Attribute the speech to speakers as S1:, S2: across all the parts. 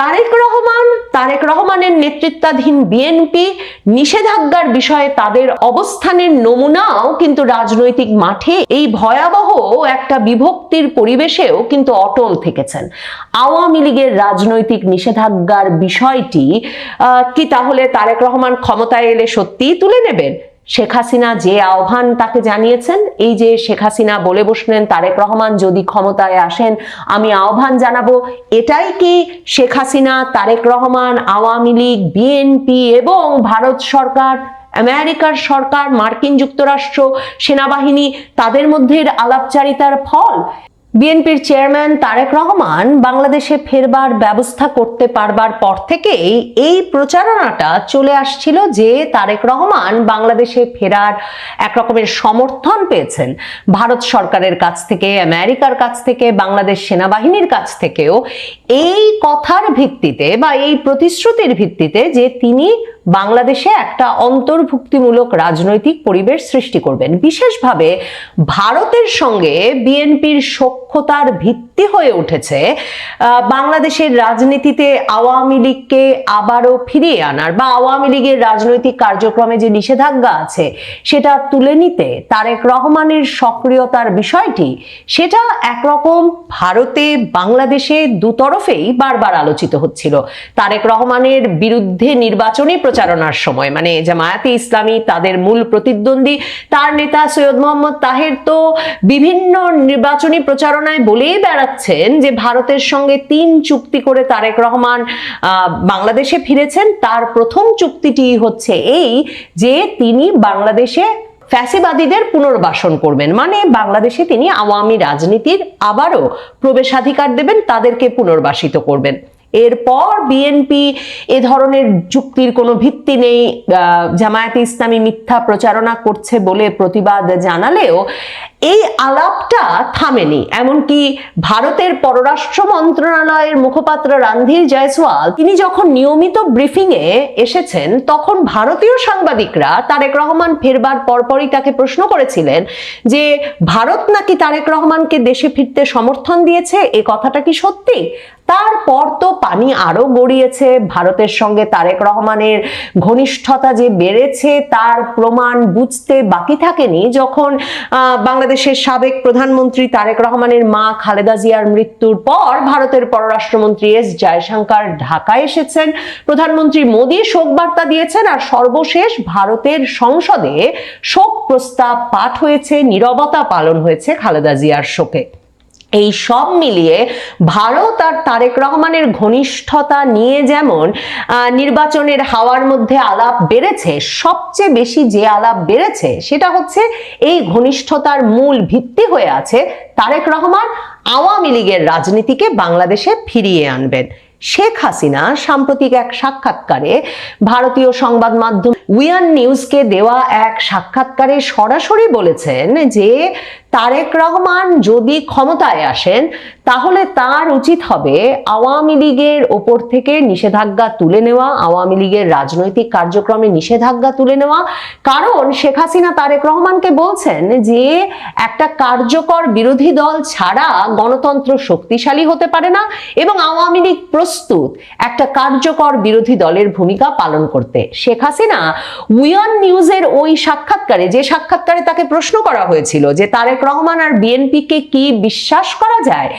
S1: তারেক রহমানের নেতৃত্বাধীন বিএনপি নিষেধাজ্ঞার বিষয়ে তাদের অবস্থানের নমুনাও কিন্তু রাজনৈতিক মাঠে এই ভয়াবহ একটা বিভক্তির পরিবেশেও কিন্তু অটল থেকেছেন। আওয়ামী লীগের রাজনৈতিক নিষেধাজ্ঞার বিষয়টি কি তাহলে তারেক রহমান ক্ষমতায় এলে সত্যিই তুলে নেবেন? শেখ হাসিনা যে আহ্বান তাকে জানিয়েছেন, এই যে শেখ হাসিনা বলে বসলেন তারেক রহমান যদি ক্ষমতায় আসেন আমি আহ্বান জানাবো, এটাই কি শেখ হাসিনা, তারেক রহমান, আওয়ামী লীগ, বিএনপি এবং ভারত সরকার, আমেরিকার সরকার, মার্কিন যুক্তরাষ্ট্র, সেনাবাহিনী তাদের মধ্যে আলাপচারিতার ফল? বিএনপির চেয়ারম্যান তারেক রহমান বাংলাদেশে ফেরবার ব্যবস্থা করতে পারবার পর থেকেই এই প্রচারণাটা চলে আসছিল যে তারেক রহমান বাংলাদেশে ফেরার এক রকমের সমর্থন পেয়েছেন ভারত সরকারের কাছ থেকে, আমেরিকার কাছ থেকে, বাংলাদেশ সেনাবাহিনীর কাছ থেকেও, এই কথার ভিত্তিতে বা এই প্রতিশ্রুতির ভিত্তিতে যে তিনি বাংলাদেশে একটা অন্তর্ভুক্তিমূলক রাজনৈতিক পরিবেশ সৃষ্টি করবেন। বিশেষভাবে ভারতের সঙ্গে বিএনপির সখ্যতার ভিত্তি হয়ে উঠেছে বাংলাদেশের রাজনীতিতে আওয়ামী লীগকে আবারও ফিরিয়ে আনার বা আওয়ামী লীগের রাজনৈতিক কার্যক্রমে যে নিষেধাজ্ঞা আছে সেটা তুলে নিতে তারেক রহমানের সক্রিয়তার বিষয়টি, সেটা একরকম ভারতে বাংলাদেশে দুতরফেই বারবার আলোচিত হচ্ছিল। তারেক রহমানের বিরুদ্ধে নির্বাচনী প্রচারণার সময় মানে জামায়াতে ইসলামী তাদের মূল প্রতিদ্বন্দ্বী, তার নেতা সৈয়দ মোহাম্মদ তাহের তো বিভিন্ন নির্বাচনী প্রচারণায় বলেই বেড়াচ্ছেন যে ভারতের সঙ্গে 3 চুক্তি করে তারেক রহমান বাংলাদেশে ফিরেছেন। তার প্রথম চুক্তিটি হচ্ছে এই যে তিনি বাংলাদেশে ফ্যাসিবাদীদের পুনর্বাসন করবেন, মানে বাংলাদেশে তিনি আওয়ামী রাজনীতির আবারও প্রবেশাধিকার দেবেন, তাদেরকে পুনর্বাসিত করবেন। এরপর বিএনপি এ ধরনের যুক্তির কোনো ভিত্তি নেই, জামায়াতে ইসলামী মিথ্যা প্রচারণা করছে বলে প্রতিবাদ জানালেও এই আলাপটা থামেনি। এমনকি ভারতের পররাষ্ট্র মন্ত্রণালয়ের মুখপাত্র রণধীর জয়সওয়াল তিনি যখন নিয়মিত ব্রিফিং এ এসেছেন তখন ভারতীয় সাংবাদিকরা তারেক রহমান ফেরবার পরপরই তাকে প্রশ্ন করেছিলেন যে ভারত নাকি তারেক রহমানকে দেশে ফিরতে সমর্থন দিয়েছে, এ কথাটা কি সত্যি? তারপর তো পানি আরো গড়িয়েছে, ভারতের সঙ্গে তারেক রহমানের ঘনিষ্ঠতা যে বেড়েছে তার প্রমাণ বুঝতে বাকি থাকেনি যখন বাংলাদেশের সাবেক প্রধানমন্ত্রী তারেক রহমানের মা খালেদা জিয়ার মৃত্যুর পর ভারতের পররাষ্ট্রমন্ত্রী এস জয়শঙ্কর ঢাকায় এসেছেন, প্রধানমন্ত্রী মোদী শোক বার্তা দিয়েছেন, আর সর্বশেষ ভারতের সংসদে শোক প্রস্তাব পাঠ হয়েছে, নীরবতা পালন হয়েছে খালেদা জিয়ার শোকে। এই সব মিলিয়ে ভারত আর তারেক রহমানের ঘনিষ্ঠতা নিয়ে যেমন নির্বাচনের হাওয়ার মধ্যে আলাপ বেড়েছে, সবচেয়ে বেশি যে আলাপ বেড়েছে সেটা হচ্ছে এই ঘনিষ্ঠতার মূল ভিত্তি হয়ে আছে তারেক রহমান আওয়ামী লীগের রাজনীতিকে বাংলাদেশে ফিরিয়ে আনবেন। শেখ হাসিনা সাম্প্রতিক এক সাক্ষাৎকারে ভারতীয় সংবাদ মাধ্যম উইয়ান নিউজকে দেওয়া এক সাক্ষাৎকারে সরাসরি বলেছেন যে তারেক রহমান যদি ক্ষমতায় আসেন তাহলে তার উচিত হবে আওয়ামী লীগের ওপর থেকে নিষেধাজ্ঞা তুলে নেওয়া, আওয়ামী লীগের রাজনৈতিক কার্যক্রমে নিষেধাজ্ঞা তুলে নেওয়া। কারণ শেখ হাসিনা তারেক রহমানকে বলছেন যে একটা কার্যকর বিরোধী দল ছাড়া গণতন্ত্র শক্তিশালী হতে পারে না এবং আওয়ামী লীগ প্রস্তুত একটা কার্যকর বিরোধী দলের ভূমিকা পালন করতে। শেখ হাসিনা উইয়ান নিউজের ওই সাক্ষাৎকারে, যে সাক্ষাৎকারে তাকে প্রশ্ন করা হয়েছিল যে তারেক রহমান আর বিএনপিকে কি বিশ্বাস করা যায়,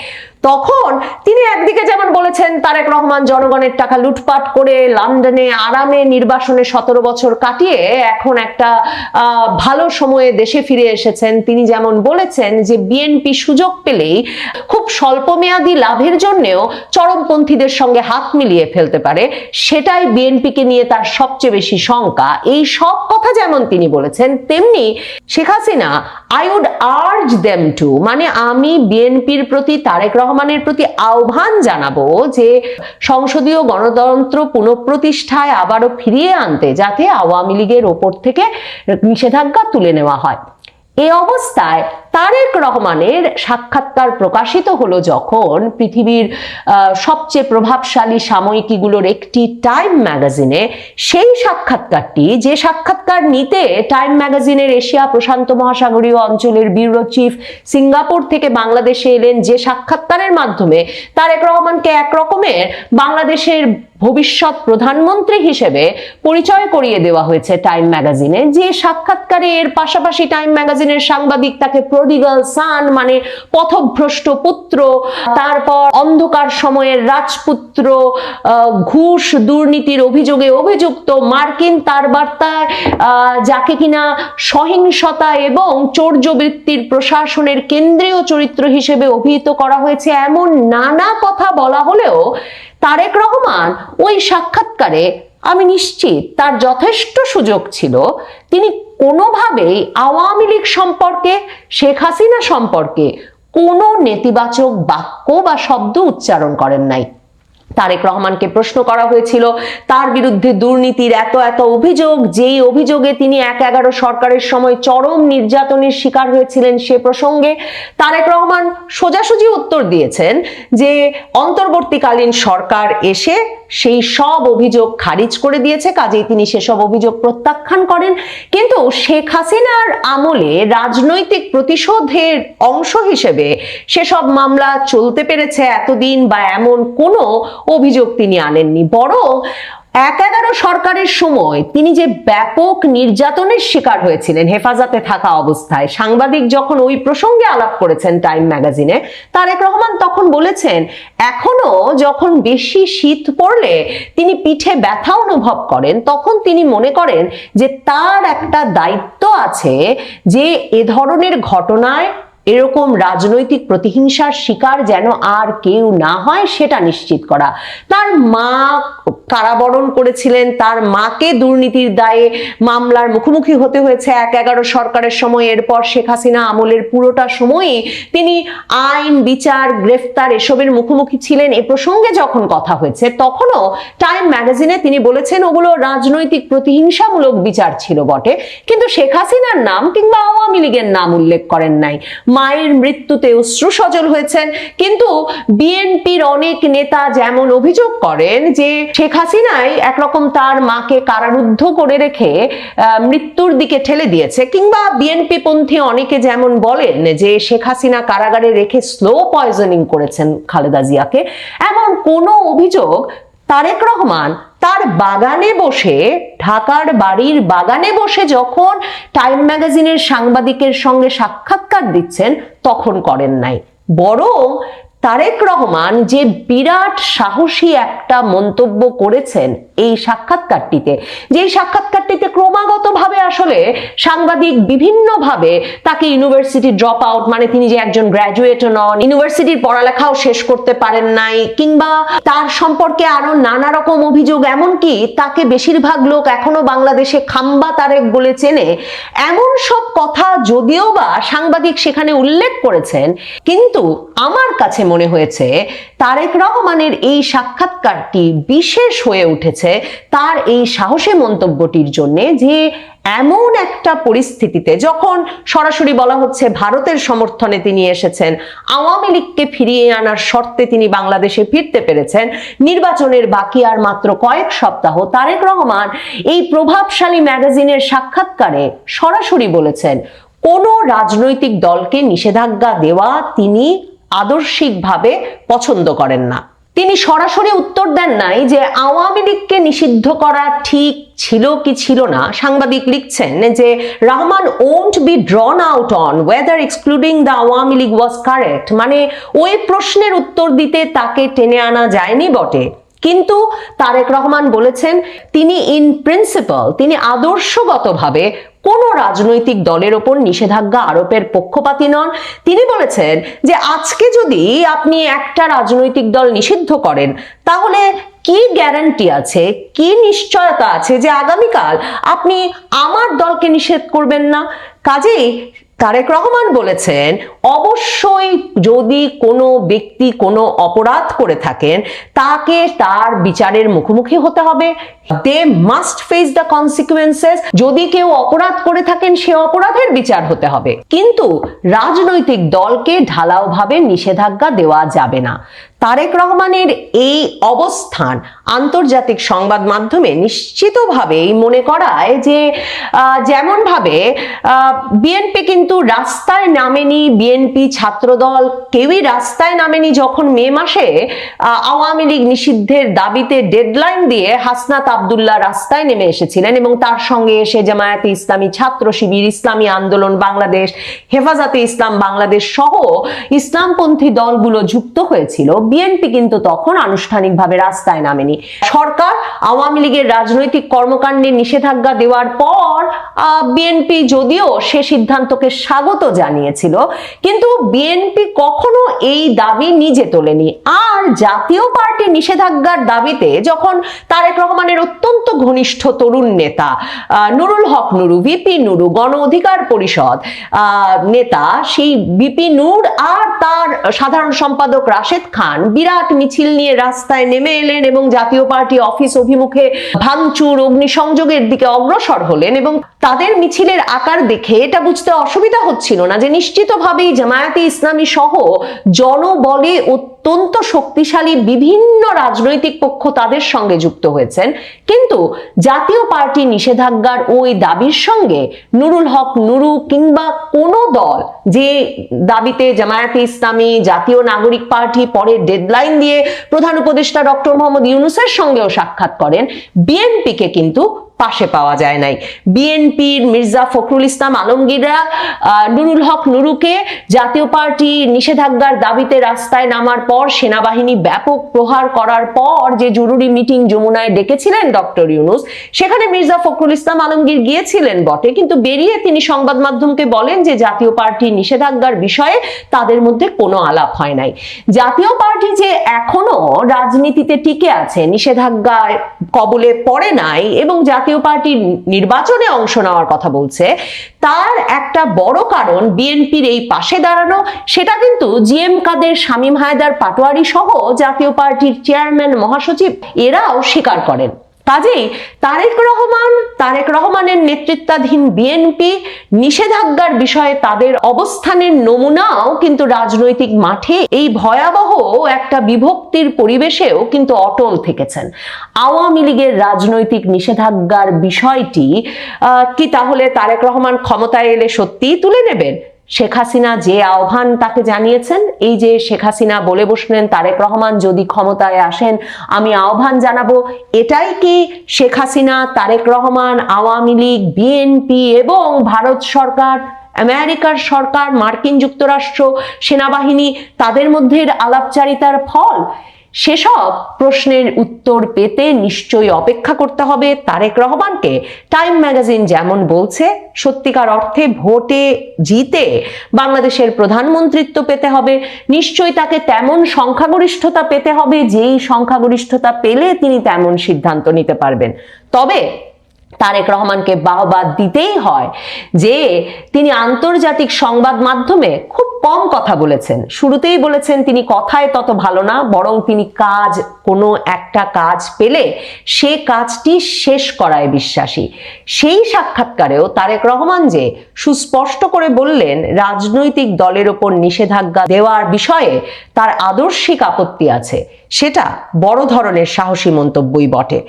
S1: তখন তিনি একদিকে যেমন বলেছেন তারেক রহমান জনগণের টাকা লুটপাট করে লন্ডনে আরামে নির্বাসনে 17 বছর কাটিয়ে এখন একটা ভালো সময়ে দেশে ফিরে এসেছেন, তিনি যেমন বলেছেন যে বিএনপি সুযোগ পেলেই খুব স্বল্পমেয়াদী লাভের জন্যও চরমপন্থীদের সঙ্গে হাত মিলিয়ে ফেলতে পারে, সেটাই বিএনপিকে নিয়ে তার সবচেয়ে বেশি শঙ্কা। এই সব কথা যেমন তিনি বলেছেন, তেমনি Sheikh Hasina I would urge them to, মানে আমি বিএনপির প্রতি তারেক রহমানের প্রতি আহ্বান জানাবো যে সংসদীয় গণতন্ত্র পুনঃপ্রতিষ্ঠায় আবারও ফিরিয়ে আনতে যাতে আওয়ামী লীগের ওপর থেকে নিষেধাজ্ঞা তুলে নেওয়া হয়। এই অবস্থায় তারেক রহমানের সাক্ষাৎকার প্রকাশিত হলো যখন পৃথিবীর সবচেয়ে প্রভাবশালী সাময়িকীগুলোর একটি টাইম ম্যাগাজিনে, সেই সাক্ষাৎকারটি, যে সাক্ষাৎকার নিতে টাইম ম্যাগাজিনের এশিয়া প্রশান্ত মহাসাগরীয় অঞ্চলের ব্যুরো চিফ সিঙ্গাপুর থেকে বাংলাদেশে এলেন, যে সাক্ষাৎকারের মাধ্যমে তারেক রহমানকে একরকমের বাংলাদেশের ভবিষ্যৎ প্রধানমন্ত্রী হিসেবে পরিচয় করিয়ে দেওয়া হয়েছে টাইম ম্যাগাজিনে, যে সাক্ষাৎকারে এর পাশাপাশি টাইম ম্যাগাজিনের সাংবাদিক তাকে প্রডিগাল সান মানে পথভ্রষ্ট পুত্র, তারপর অন্ধকার সময়ের রাজপুত্র, ঘুষ দুর্নীতির অভিযোগে অভিযুক্ত, মার্কিন তার বার্তায় যাকে কিনা সহিংসতা এবং চৌর্যবৃত্তির প্রশাসনের কেন্দ্রীয় চরিত্র হিসেবে অভিহিত করা হয়েছে, এমন নানা কথা বলা হলেও তারেক রহমান ওই সাক্ষাৎকারে, আমি নিশ্চিত তার যথেষ্ট সুযোগ ছিল, তিনি কোনোভাবেই আওয়ামী লীগ সম্পর্কে, শেখ হাসিনা সম্পর্কে কোনো নেতিবাচক বাক্য বা শব্দ উচ্চারণ করেন নাই। তারেক রহমানকে প্রশ্ন করা হয়েছিল তার বিরুদ্ধে দুর্নীতির এত এত অভিযোগ, যেই অভিযোগে তিনি ১/১১ সরকারের সময় চরম নির্যাতনের শিকার হয়েছিলেন, সে প্রসঙ্গে তারেক রহমান সোজাসুজি উত্তর দিয়েছেন যে অন্তর্বর্তীকালীন সরকার এসে সেই সব অভিযোগ খারিজ করে দিয়েছে, কাজেই তিনি সেসব অভিযোগ প্রত্যাখ্যান করেন। কিন্তু শেখ হাসিনার আমলে রাজনৈতিক প্রতিশোধের অংশ হিসেবে সেসব মামলা চলতে পেরেছে এতদিন, বা এমন কোনো অভিযোগ তিনি আনেননি। বরং ১/১১ সরকারের সময় তিনি যে ব্যাপক নির্যাতনের শিকার হয়েছিলেন হেফাজতে থাকা অবস্থায়, সাংবাদিক যখন ওই প্রসঙ্গে আলাপ করেছেন টাইম ম্যাগাজিনে, তারেক রহমান তখন বলেছেন এখনো যখন বেশি শীত পড়লে তিনি পিঠে ব্যথা অনুভব করেন, তখন তিনি মনে করেন যে তার একটা দায়িত্ব আছে যে এ ধরনের ঘটনায় এরকম রাজনৈতিক প্রতিহিংসার শিকার যেন আর কেউ না হয় সেটা নিশ্চিত করা। তার মা কারাবরণ করেছিলেন, তার মাকে দুর্নীতির দায়ে মামলার মুখোমুখি হতে হয়েছে ১/১১ সরকারের সময়। এরপর শেখ হাসিনা আমলের পুরোটা সময়ই তিনি আইন, বিচার, গ্রেফতার এসবের মুখোমুখি ছিলেন। এ প্রসঙ্গে যখন কথা হয়েছে তখনও টাইম ম্যাগাজিনে তিনি বলেছেন ওগুলো রাজনৈতিক প্রতিহিংসামূলক বিচার ছিল বটে, কিন্তু শেখ হাসিনার নাম কিংবা আওয়ামী লীগের নাম উল্লেখ করেন নাই। মায়ের মৃত্যুতে অশ্রুসজল হয়েছেন, কিন্তু বিএনপির অনেক নেতা যেমন অভিযোগ করেন যে শেখ হাসিনাই একরকম তার মাকে কারারুদ্ধ করে রেখে মৃত্যুর দিকে ঠেলে দিয়েছে, কিংবা বিএনপি পন্থী অনেকে যেমন বলেন যে শেখ হাসিনা কারাগারে রেখে স্লো পয়জনিং করেছেন খালেদা জিয়াকে, এমন কোনো অভিযোগ তারেক রহমান তার বাগানে বসে, ঢাকার বাড়ির বাগানে বসে যখন টাইম ম্যাগাজিনের সাংবাদিকের সঙ্গে সাক্ষাৎকার দিচ্ছেন তখন করেন নাই। বরং তারেক রহমান যে বিরাট সাহসী একটা মন্তব্য করেছেন এই সাক্ষাৎকারটিতে, যে সাক্ষাৎকারটিতে ক্রমাগতভাবে আসলে সাংবাদিক বিভিন্নভাবে তাকে ইউনিভার্সিটি ড্রপ আউট, মানে তিনি যে একজন গ্র্যাজুয়েটও নন, ইউনিভার্সিটির পড়ালেখাও শেষ করতে পারেন নাই, কিংবা তার সম্পর্কে আরো নানা রকম অভিযোগ, এমনকি তাকে বেশিরভাগ লোক এখনো বাংলাদেশে খাম্বা তারেক বলে চেনে, এমন সব কথা যদিও বা সাংবাদিক সেখানে উল্লেখ করেছেন, কিন্তু আমার কাছে মনে হয়েছে তারেক রহমানের এই সাক্ষাৎকারটি বিশেষ হয়ে উঠেছে তার এই সাহসী মন্তব্যটির জন্য, যে এমন একটা পরিস্থিতিতে যখন সরাসরি বলা হচ্ছে ভারতের সমর্থনে তিনি এসেছেন, আওয়ামী লীগকে ফিরিয়ে আনার শর্তে তিনি বাংলাদেশে ফিরতে পেরেছেন, নির্বাচনের বাকি আর মাত্র কয়েক সপ্তাহ, তারেক রহমান এই প্রভাবশালী ম্যাগাজিনের সাক্ষাৎকারে সরাসরি বলেছেন কোনো রাজনৈতিক দলকে নিষেধাজ্ঞা দেওয়া তিনি আদর্শিকভাবে পছন্দ করেন না। তিনি সরাসরি উত্তর দেন নাই যে আওয়ামী লীগকে নিষিদ্ধ করা ঠিক ছিল কি ছিল না। সাংবাদিক লিখছেন যে Rahman won't be drawn out on whether excluding the Awami League was correct, মানে ওই প্রশ্নের উত্তর দিতে তাকে টেনে আনা যায়নি বটে, কিন্তু তারেক রহমান বলেছেন তিনি ইন প্রিন্সিপাল, তিনি আদর্শগতভাবে কোন রাজনৈতিক দলের ওপর নিষেধাজ্ঞা আরোপের পক্ষপাতী নন। তিনি বলেছেন যে আজকে যদি আপনি একটা রাজনৈতিক দল নিষিদ্ধ করেন, তাহলে কি গ্যারান্টি আছে, কি নিশ্চয়তা আছে যে আগামীকাল আপনি আমার দলকে নিষেধ করবেন না? কাজেই তারেক রহমান বলেছেন, অবশ্যই যদি কোনো ব্যক্তি কোনো অপরাধ করে থাকেন তাকে তার বিচারের মুখোমুখি হতে হবে। They must face the consequences. যদি কেউ অপরাধ করে থাকেন সে অপরাধের বিচার হতে হবে, কিন্তু রাজনৈতিক দলকে ঢালাওভাবে নিষেধাজ্ঞা দেওয়া যাবে না। তারেক রহমানের এই অবস্থান আন্তর্জাতিক সংবাদ মাধ্যমে নিশ্চিতভাবেই মনে করায় যে যেমন ভাবে বিএনপি কিন্তু রাস্তায় নামেনি, বিএনপি ছাত্রদল কেউই রাস্তায় নামেনি যখন মে মাসে আওয়ামী লীগ নিষিদ্ধের দাবিতে ডেডলাইন দিয়ে হাসনাত আব্দুল্লাহ রাস্তায় নেমে এসেছিলেন এবং তার সঙ্গে এসে জামায়াতে ইসলামী, ছাত্র শিবির, ইসলামী আন্দোলন বাংলাদেশ, হেফাজতে ইসলাম বাংলাদেশ সহ ইসলামপন্থী দলগুলো যুক্ত হয়েছিল। বিএনপি কিন্তু তখন আনুষ্ঠানিকভাবে রাস্তায় নামেনি। সরকার আওয়ামী লীগের রাজনৈতিক কর্মকাণ্ডে নিষেধাজ্ঞা দেওয়ার পর বিএনপি যদিও সে সিদ্ধান্তকে স্বাগত জানিয়েছিল, কিন্তু বিএনপি কখনো এই দাবি নিজে তোলেনি। আর জাতীয় পার্টি নিষেধাজ্ঞার দাবিতে যখন তারেক রহমানের অত্যন্ত ঘনিষ্ঠ তরুণ নেতা নুরুল হক নুরু, ভিপি নুরু, গণ অধিকার পরিষদ নেতা, সেই ভিপি নূর আর তার সাধারণ সম্পাদক রাশেদ খান বিরাট মিছিল নিয়ে রাস্তায় নেমে এলেন এবং জাতীয় পার্টি অফিস অভিমুখে ভাঙচুর, অগ্নিসংযোগের দিকে অগ্রসর হলেন, এবং তাদের মিছিলের আকার দেখে এটা বুঝতে অসুবিধা হচ্ছিল না যে নিশ্চিতভাবেই জামায়াতে ইসলামী সহ জনবলে অত্যন্ত শক্তিশালী বিভিন্ন রাজনৈতিক পক্ষ তাদের সঙ্গে যুক্ত হয়েছেন। কিন্তু জাতীয় পার্টি নিষেধাজ্ঞার ওই দাবির সঙ্গে নুরুল হক নুরু কিংবা কোনো দল যে দাবিতে জামায়াতে ইসলামী, জাতীয় নাগরিক পার্টি পরে ডেডলাইন দিয়ে প্রধান উপদেষ্টা ডক্টর মোহাম্মদ ইউনূসের সঙ্গেও সাক্ষাৎ করেন, বিএনপিকে কিন্তু পাশে পাওয়া যায় নাই। বিএনপির মির্জা ফখরুল ইসলাম আলমগীররা নুরুল হক নুরুকে জাতীয় পার্টি নিষেধাজ্ঞার দাবিতে রাস্তায় নামার পর সেনাবাহিনী ব্যাপক প্রহার করার পর যে জরুরি মিটিং যমুনায় ডেকেছিলেন ডক্টর ইউনূস, সেখানে মির্জা ফখরুল ইসলাম আলমগীর গিয়েছিলেন বটে, কিন্তু বেরিয়ে তিনি সংবাদ মাধ্যমকে বলেন যে জাতীয় পার্টি নিষেধাজ্ঞার বিষয়ে তাদের মধ্যে কোনো আলাপ হয় নাই। জাতীয় পার্টি যে এখনো রাজনীতিতে টিকে আছে, নিষেধাজ্ঞার কবলে পড়ে নাই এবং জাতীয় পার্টির নির্বাচনে অংশ নেওয়ার কথা বলছে, তার একটা বড় কারণ বিএনপির এই পাশে দাঁড়ানো। সেটা কিন্তু জিএম কাদের, শামীম হায়দার পাটোয়ারি সহ জাতীয় পার্টির চেয়ারম্যান, মহাসচিব এরাও স্বীকার করেন। কাজেই তারেক রহমানের নেতৃত্বাধীন বিএনপি নিষেধাজ্ঞার বিষয়ে তাদের অবস্থানের নমুনাও কিন্তু রাজনৈতিক মাঠে এই ভয়াবহ একটা বিভক্তির পরিবেশেও কিন্তু অটল থেকেছেন। আওয়ামী লীগের রাজনৈতিক নিষেধাজ্ঞার বিষয়টি কি তাহলে তারেক রহমান ক্ষমতায় এলে সত্যিই তুলে নেবেন? শেখ হাসিনা যে আহ্বান তাকে জানিয়েছেন, এই যে শেখ হাসিনা বলে বসলেন তারেক রহমান যদি ক্ষমতায় আসেন আমি আহ্বান জানাবো, এটাই কি শেখ হাসিনা, তারেক রহমান, আওয়ামী লীগ, বিএনপি এবং ভারত সরকার, আমেরিকার সরকার, মার্কিন যুক্তরাষ্ট্র, সেনাবাহিনী তাদের মধ্যে আলাপচারিতার ফল? সেসব প্রশ্নের উত্তর পেতে নিশ্চয়ই অপেক্ষা করতে হবে তারেক রহমানকে। টাইম ম্যাগাজিন যেমন বলছে, সত্যিকার অর্থে ভোটে জিতে বাংলাদেশের প্রধানমন্ত্রিত্ব পেতে হবে, নিশ্চয়ই তাকে তেমন সংখ্যাগরিষ্ঠতা পেতে হবে যেই সংখ্যাগরিষ্ঠতা পেলে তিনি তেমন সিদ্ধান্ত নিতে পারবেন। তবে তারেক রহমানকে বাহবা দিতেই হয় যে তিনি আন্তর্জাতিক সংবাদ মাধ্যমে খুব কম কথা বলেছেন। শুরুতেই বলেছেন তিনি কথায় তত ভালো না, বরং তিনি কোনো একটা কাজ পেলে সে কাজটি শেষ করায় বিশ্বাসী। সেই সাক্ষাৎকারেও তারেক রহমান যে সুস্পষ্ট করে বললেন রাজনৈতিক দলের ওপর নিষেধাজ্ঞা দেওয়ার বিষয়ে তার আদর্শিক আপত্তি আছে, সেটা বড় ধরনের সাহসী মন্তব্যই বটে।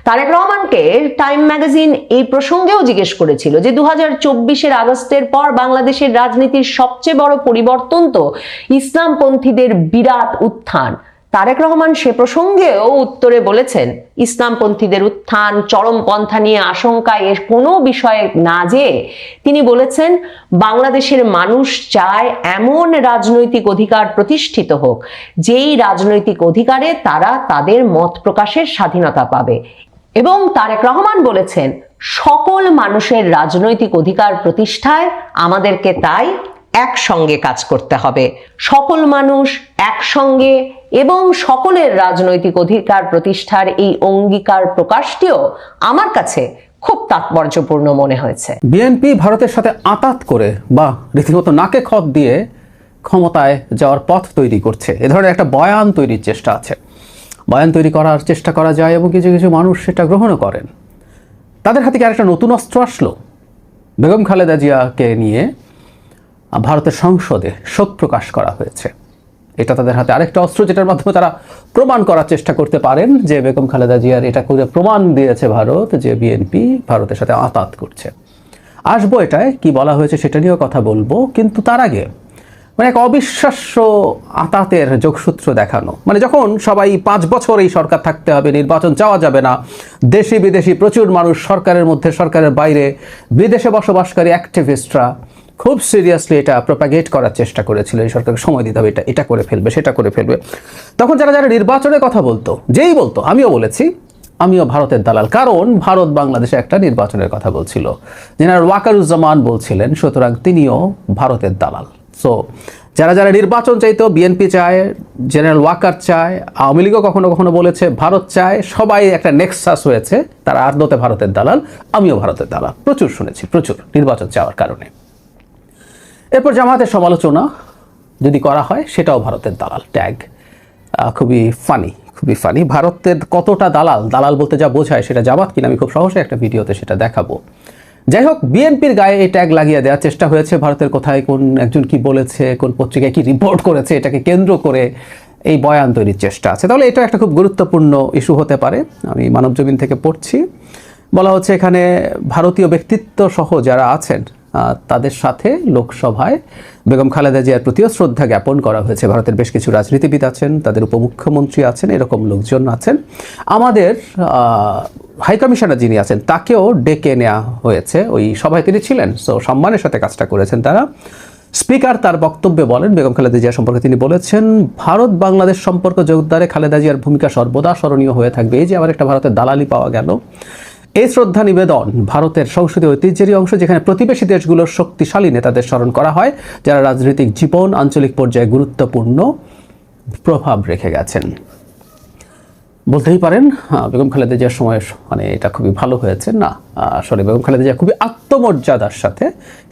S1: তারেক রহমানকে টাইম ম্যাগাজিন এই প্রসঙ্গেও জিজ্ঞেস করেছিল যে 2024 আগস্টের পর বাংলাদেশের রাজনীতির সবচেয়ে বড় পরিবর্তন তো ইসলামপন্থীদের বিরাট উত্থান। তারেক রহমান সে প্রসঙ্গেও উত্তরে বলেছেন, ইসলামপন্থীদের উত্থান, চরমপন্থা নিয়ে আশঙ্কা এর কোনো বিষয়ে না যেয়ে তিনি বলেছেন বাংলাদেশের মানুষ চায় এমন রাজনৈতিক অধিকার প্রতিষ্ঠিত হোক যেই রাজনৈতিক অধিকারে তারা তাদের মত প্রকাশের স্বাধীনতা পাবে। এবং তারেক রহমান বলেছেন সকল মানুষের রাজনৈতিক অধিকার প্রতিষ্ঠায় আমাদেরকে তাই একসঙ্গে কাজ করতে হবে। সকল মানুষ একসঙ্গে এবং সকলের রাজনৈতিক অধিকার প্রতিষ্ঠার এই অঙ্গীকার প্রকাশটিও আমার কাছে খুব তাৎপর্যপূর্ণ মনে হয়েছে।
S2: বিএনপি ভারতের সাথে আঁতাত করে বা রীতিমতো নাকে খত দিয়ে ক্ষমতায় যাওয়ার পথ তৈরি করছে, এ ধরনের একটা বয়ান তৈরির চেষ্টা আছে। বয়ান তৈরি করার চেষ্টা করা যায় এবং কিছু কিছু মানুষ সেটা গ্রহণও করেন। তাদের হাতে কি আরেকটা নতুন অস্ত্র আসলো? বেগম খালেদা জিয়াকে নিয়ে ভারতের সংসদে শোক প্রকাশ করা হয়েছে। এটা তাদের হাতে আরেকটা অস্ত্র, যেটার মাধ্যমে তারা প্রমাণ করার চেষ্টা করতে পারেন যে বেগম খালেদা জিয়ার এটা করে প্রমাণ দিয়েছে ভারত যে বিএনপি ভারতের সাথে আঁতাত করছে। আসবো এটায় কি বলা হয়েছে সেটা নিয়েও কথা বলবো, কিন্তু তার আগে এক অবিশ্বাস্য আঁতাতের যোগসূত্র দেখানো। যখন সবাই 5 বছর এই সরকার থাকতে হবে, নির্বাচন চাওয়া যাবে না, দেশি বিদেশি প্রচুর মানুষ সরকারের মধ্যে সরকারের বাইরে বিদেশে বসবাসকারী অ্যাক্টিভিস্টরা খুব সিরিয়াসলি এটা প্রপাগেট করার চেষ্টা করেছিল, এই সরকারকে সময় দিতে হবে, এটা করে ফেলবে, সেটা করে ফেলবে। তখন যারা যারা নির্বাচনের কথা বলতো, যেই বলতো, আমিও বলেছি আমিও ভারতের দালাল, কারণ ভারত বাংলাদেশে একটা নির্বাচনের কথা বলছিল, জেনারেল ওয়াকারুজ্জামান বলছিলেন, সুতরাং তিনিও ভারতের দালাল। সো যারা যারা নির্বাচন চাইতো, বিএনপি চায়, জেনারেল ওয়াকার চায়, আওয়ামী লীগও কখনো কখনো বলেছে ভারত চায়, সবাই একটা নেক্সাস হয়েছে, তারা আদতে ভারতের দালাল, আমিও ভারতের দালাল, প্রচুর শুনেছি, প্রচুর নির্বাচন চাওয়ার কারণে। এরপর জামাতের সমালোচনা যদি করা হয়, সেটাও ভারতের দালাল ট্যাগ। খুবই ফানি। ভারতের কতটা দালাল, দালাল বলতে যা বোঝায় সেটা জামাত কিনা আমি খুব সহজে একটা ভিডিওতে সেটা দেখাবো। যাই হোক, বিএনপির গায়ে এই ট্যাগ লাগিয়ে দেওয়ার চেষ্টা হয়েছে। ভারতের কোথায় কোন একজন কি বলেছে, কোন পত্রিকায় কি রিপোর্ট করেছে, এটাকে কেন্দ্র করে এই বয়ান তৈরির চেষ্টা আছে। তাহলে এটা একটা খুব গুরুত্বপূর্ণ ইস্যু হতে পারে। আমি মানবজমিন থেকে পড়ছি, বলা হচ্ছে এখানে ভারতীয় ব্যক্তিত্ব সহ যারা আছেন তাদের সাথে লোকসভায় বেগম খালেদা জিয়ার প্রতিও শ্রদ্ধা জ্ঞাপন করা হয়েছে। ভারতের বেশ কিছু রাজনীতিবিদ আছেন, তাদের উপমুখ্যমন্ত্রী আছেন, এরকম লোকজন আছেন। আমাদের হাইকমিশনার যিনি আছেন তাকেও ডেকে নেওয়া হয়েছে, ওই সভায় তিনি ছিলেন। সো সম্মানের সাথে কাজটা করেছেন তারা। স্পিকার তার বক্তব্যে বলেন, বেগম খালেদা জিয়া সম্পর্কে তিনি বলেছেন, ভারত বাংলাদেশ সম্পর্ক জোরদারে খালেদা জিয়ার ভূমিকা সর্বদা স্মরণীয় হয়ে থাকবে। এই যে আবার একটা ভারতের দালালি পাওয়া গেল। এই শ্রদ্ধা নিবেদন ভারতের সংসদীয় ঐতিহ্যেরই অংশ, যেখানে প্রতিবেশী দেশগুলোর শক্তিশালী নেতাদের স্মরণ করা হয়, যারা রাজনৈতিক জীবন আঞ্চলিক পর্যায়ে গুরুত্বপূর্ণ প্রভাব রেখে গেছেন। বলতেই পারেন বেগম খালেদা জিয়ার সময় এটা খুবই ভালো হয়েছে না, আসলে বেগম খালেদা জিয়া খুবই আত্মমর্যাদার সাথে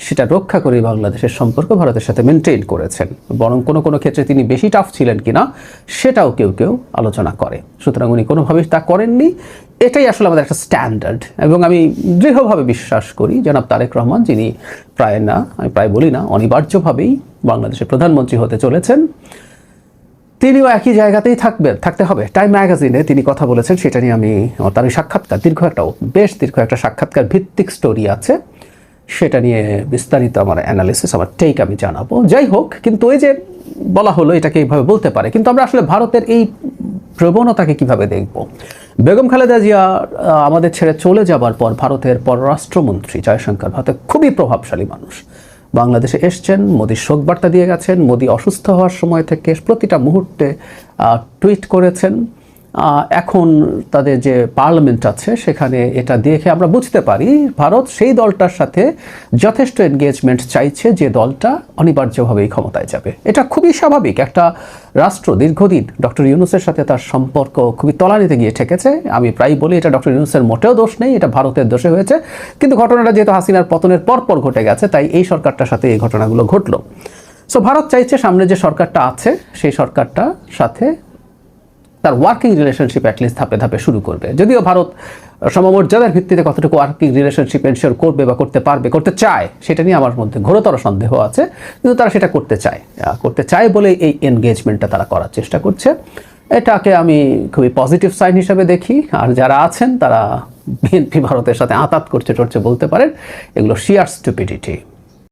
S2: সেটা রক্ষা করে বাংলাদেশের সম্পর্ক ভারতের সাথে মেনটেন করেছেন। বরং কোনো কোনো ক্ষেত্রে তিনি বেশি টাফ ছিলেন কিনা সেটাও কেউ কেউ আলোচনা করে। সুতরাং উনি কোনোভাবেই তা করেননি, এটাই আসলে আমাদের একটা স্ট্যান্ডার্ড। এবং আমি দৃঢ়ভাবে বিশ্বাস করি জনাব তারেক রহমান, যিনি আমি প্রায় বলি না, অনিবার্যভাবেই বাংলাদেশের প্রধানমন্ত্রী হতে চলেছেন, তিনিও একই জায়গাতেই থাকতে হবে। টাইম ম্যাগাজিনে তিনি কথা বলেছেন, সেটা নিয়ে আমি তার ওই সাক্ষাৎকার, বেশ দীর্ঘ একটা সাক্ষাৎকার ভিত্তিক স্টোরি আছে, সেটা নিয়ে বিস্তারিত আমার অ্যানালিসিস, আমার টেক আমি জানাবো। যাই হোক, কিন্তু ওই যে বলা হলো এটাকে এইভাবে বলতে পারে, কিন্তু আমরা আসলে ভারতের এই প্রবণতাকে কিভাবে দেখব? বেগম খালেদা জিয়া আমাদের ছেড়ে চলে যাবার পর ভারতের পররাষ্ট্রমন্ত্রী জয়শঙ্কর, ভারতের খুবই প্রভাবশালী মানুষ, বাংলাদেশে এসছেন, মোদির শোক বার্তা দিয়ে গেছেন, মোদি অসুস্থ হওয়ার সময় থেকে প্রতিটা মুহূর্তে টুইট করেছেন। এখন তাদের যে পার্লামেন্ট আছে সেখানে এটা দেখে আমরা বুঝতে পারি ভারত সেই দলটার সাথে যথেষ্ট এনগেজমেন্ট চাইছে যে দলটা অনিবার্যভাবেই ক্ষমতায় যাবে। এটা খুবই স্বাভাবিক। একটা রাষ্ট্র দীর্ঘদিন ডক্টর ইউনূসের সাথে তার সম্পর্ক খুবই তলানিতে গিয়ে ঠেকেছে। আমি প্রায় বলি এটা ডক্টর ইউনূসের মোটেও দোষ নেই, এটা ভারতের দোষে হয়েছে। কিন্তু ঘটনাটা যেহেতু হাসিনার পতনের পরপর ঘটে গেছে, তাই এই সরকারটার সাথে এই ঘটনাগুলো ঘটলো। সো ভারত চাইছে সামনে যে সরকারটা আছে সেই সরকারটার সাথে তার ওয়ার্কিং রিলেশনশিপ অ্যাটলিস্ট ধাপে ধাপে শুরু করবে। যদিও ভারত সমমর্যাদার ভিত্তিতে কতটুকু ওয়ার্কিং রিলেশনশিপ এনশিওর করবে বা করতে চায়, সেটা নিয়ে আমার মধ্যে ঘোরতর সন্দেহ আছে, কিন্তু তারা সেটা করতে চায় বলে এই এনগেজমেন্টটা তারা করার চেষ্টা করছে। এটাকে আমি খুবই পজিটিভ সাইন হিসাবে দেখি। আর যারা আছেন তারা বিএনপি ভারতের সাথে আঁতাত করছে বলতে পারেন, এগুলো শিয়ার স্টুপিডিটি।